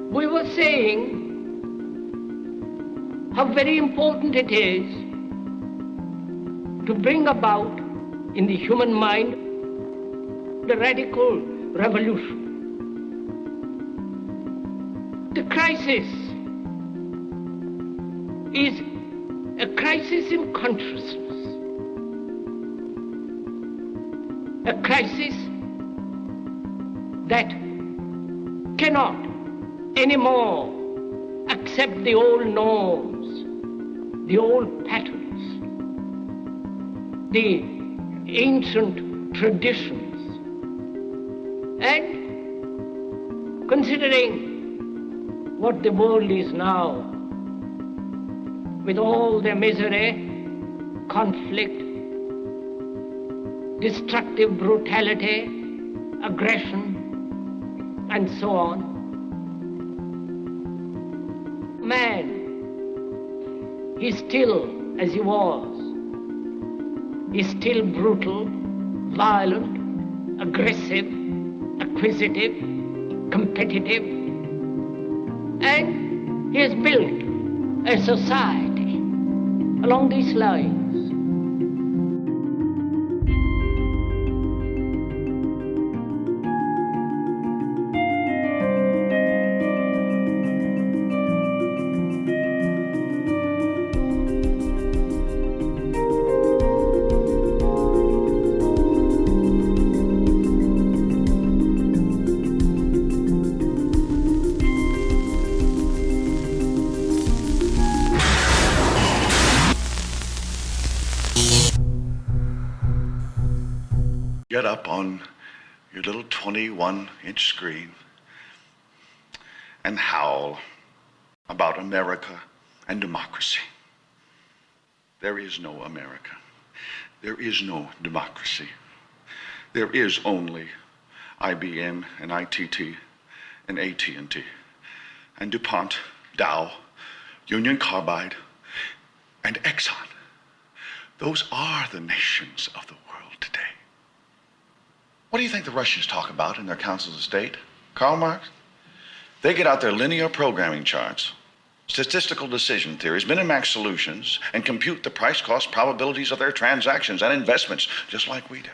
We were saying how very important it is to bring about in the human mind the radical revolution. The crisis is a crisis in consciousness, a crisis that cannot anymore accept the old norms, the old patterns, the ancient traditions. And considering what the world is now, with all the misery, conflict, destructive brutality, aggression, and so on, man is still as he was. He's still brutal, violent, aggressive, acquisitive, competitive, and he has built a society along these lines. Get up on your little 21-inch screen and howl about America and democracy. There is no America. There is no democracy. There is only IBM and ITT and AT&T and DuPont, Dow, Union Carbide, and Exxon. Those are the nations of the world today. What do you think the Russians talk about in their councils of state? Karl Marx? They get out their linear programming charts, statistical decision theories, Minimax solutions, and compute the price-cost probabilities of their transactions and investments, just like we do.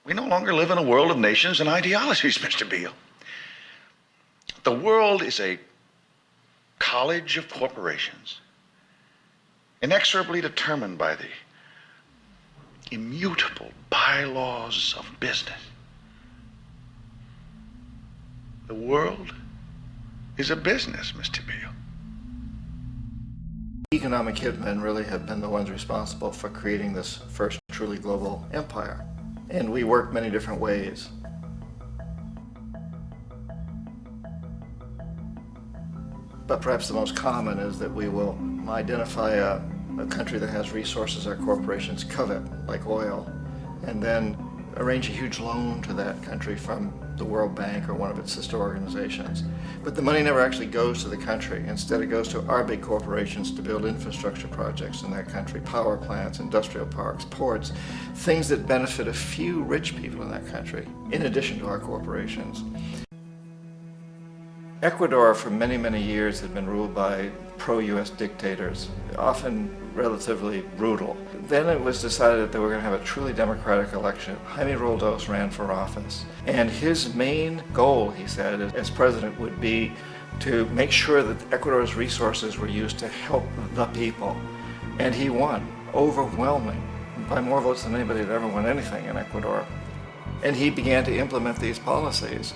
We no longer live in a world of nations and ideologies, Mr. Beale. The world is a college of corporations, inexorably determined by the immutable bylaws of business. The world is a business, Mr. Beale. Economic hitmen really have been the ones responsible for creating this first truly global empire. And we work many different ways. But perhaps the most common is that we will identify a country that has resources our corporations covet, like oil, and then arrange a huge loan to that country from the World Bank or one of its sister organizations. But the money never actually goes to the country. Instead, it goes to our big corporations to build infrastructure projects in that country, power plants, industrial parks, ports, things that benefit a few rich people in that country, in addition to our corporations. Ecuador, for many, many years, had been ruled by pro-U.S. dictators, often relatively brutal. Then it was decided that they were going to have a truly democratic election. Jaime Roldos ran for office, and his main goal, he said, as president would be to make sure that Ecuador's resources were used to help the people. And he won, overwhelming, by more votes than anybody had ever won anything in Ecuador. And he began to implement these policies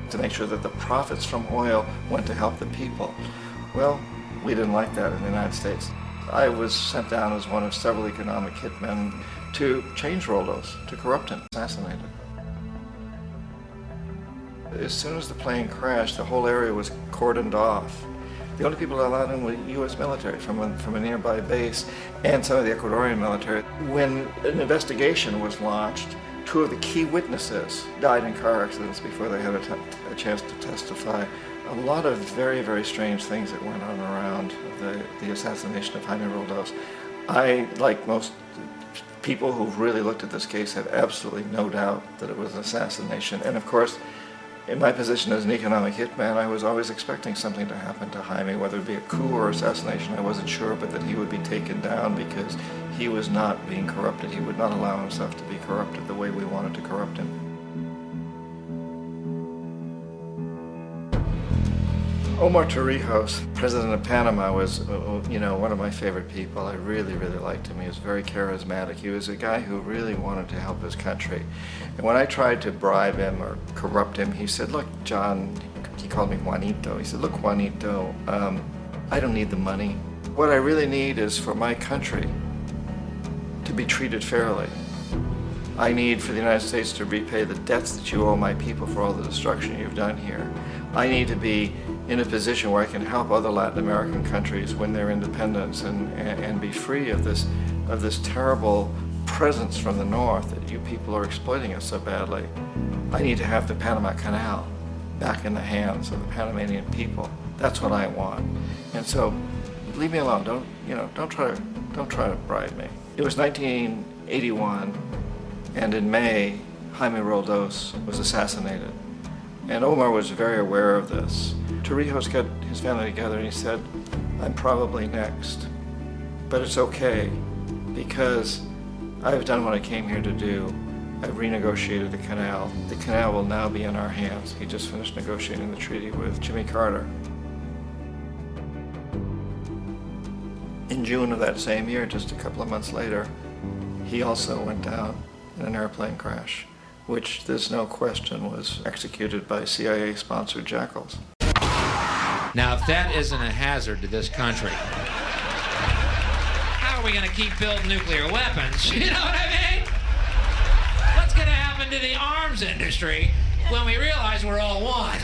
to make sure that the profits from oil went to help the people. Well, we didn't like that in the United States. I was sent down as one of several economic hitmen to change Roldos, to corrupt him, assassinate him. As soon as the plane crashed, the whole area was cordoned off. The only people allowed in were U.S. military from a nearby base and some of the Ecuadorian military. When an investigation was launched, two of the key witnesses died in car accidents before they had a chance to testify. A lot of very, very strange things that went on around the assassination of Jaime Roldos. I, like most people who've really looked at this case, have absolutely no doubt that it was an assassination. And of course, In my position as an economic hitman, I was always expecting something to happen to Jaime, whether it be a coup or assassination, I wasn't sure, but that he would be taken down because he was not being corrupted. He would not allow himself to be corrupted the way we wanted to corrupt him. Omar Torrijos, president of Panama, was, one of my favorite people. I really, really liked him. He was very charismatic. He was a guy who really wanted to help his country. And when I tried to bribe him or corrupt him, he said, look, John, he called me Juanito. He said, look, Juanito, I don't need the money. What I really need is for my country to be treated fairly. I need for the United States to repay the debts that you owe my people for all the destruction you've done here. I need to be in a position where I can help other Latin American countries win their independence and be free of this terrible presence from the north that you people are exploiting us so badly. I need to have the Panama Canal back in the hands of the Panamanian people. That's what I want. And so, leave me alone. Don't try to bribe me. It was 1981, and in May, Jaime Roldos was assassinated. And Omar was very aware of this. Torrijos got his family together and he said, I'm probably next, but it's okay because I've done what I came here to do. I've renegotiated the canal. The canal will now be in our hands. He just finished negotiating the treaty with Jimmy Carter. In June of that same year, just a couple of months later, he also went down in an airplane crash, which there's no question was executed by CIA-sponsored jackals. Now, if that isn't a hazard to this country, how are we going to keep building nuclear weapons? You know what I mean? What's going to happen to the arms industry when we realize we're all one?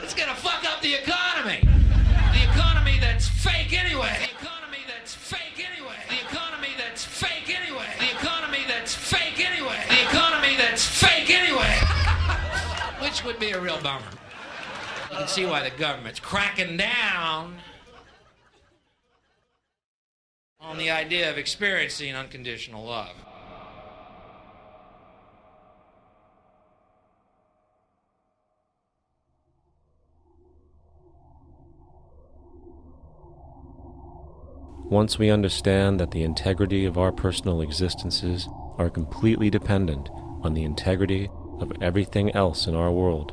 It's going to fuck up the economy. The economy that's fake anyway. The economy that's fake anyway. The economy that's fake anyway. The economy that's fake anyway. The economy that's fake anyway. Which would be a real bummer. You can see why the government's cracking down on the idea of experiencing unconditional love. Once we understand that the integrity of our personal existences are completely dependent on the integrity of everything else in our world,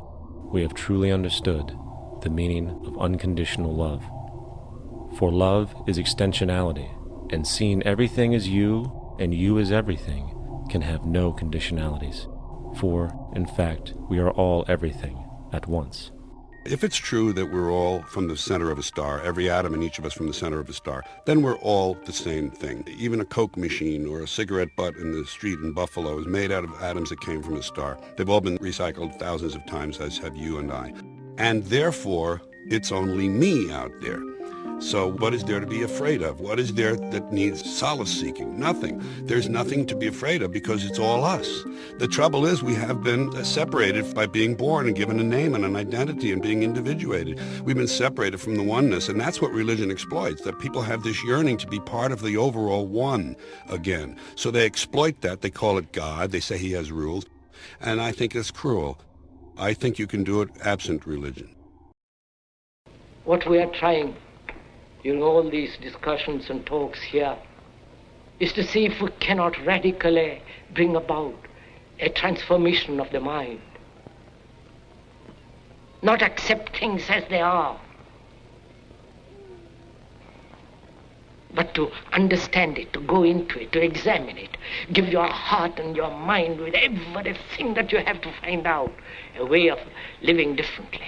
we have truly understood the meaning of unconditional love. For love is extensionality, and seeing everything as you and you as everything can have no conditionalities. For, in fact, we are all everything at once. If it's true that we're all from the center of a star, every atom in each of us from the center of a star, then we're all the same thing. Even a Coke machine or a cigarette butt in the street in Buffalo is made out of atoms that came from a star. They've all been recycled thousands of times, as have you and I. And therefore, it's only me out there. So what is there to be afraid of? What is there that needs solace-seeking? Nothing. There's nothing to be afraid of because it's all us. The trouble is we have been separated by being born and given a name and an identity and being individuated. We've been separated from the oneness, and that's what religion exploits, that people have this yearning to be part of the overall one again. So they exploit that. They call it God. They say he has rules. And I think it's cruel. I think you can do it absent religion. What we are trying during all these discussions and talks here is to see if we cannot radically bring about a transformation of the mind. Not accept things as they are, but to understand it, to go into it, to examine it, give your heart and your mind with everything that you have to find out a way of living differently.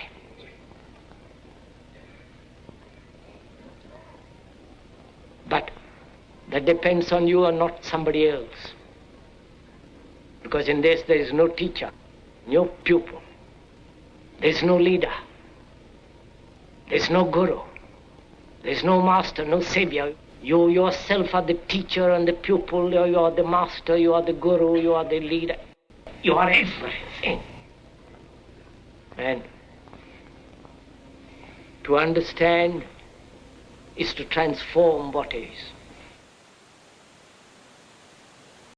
But that depends on you and not somebody else. Because in this there is no teacher, no pupil. There is no leader. There is no guru. There is no master, no savior. You yourself are the teacher and the pupil. You are the master, you are the guru, you are the leader. You are everything. And to understand is to transform what is.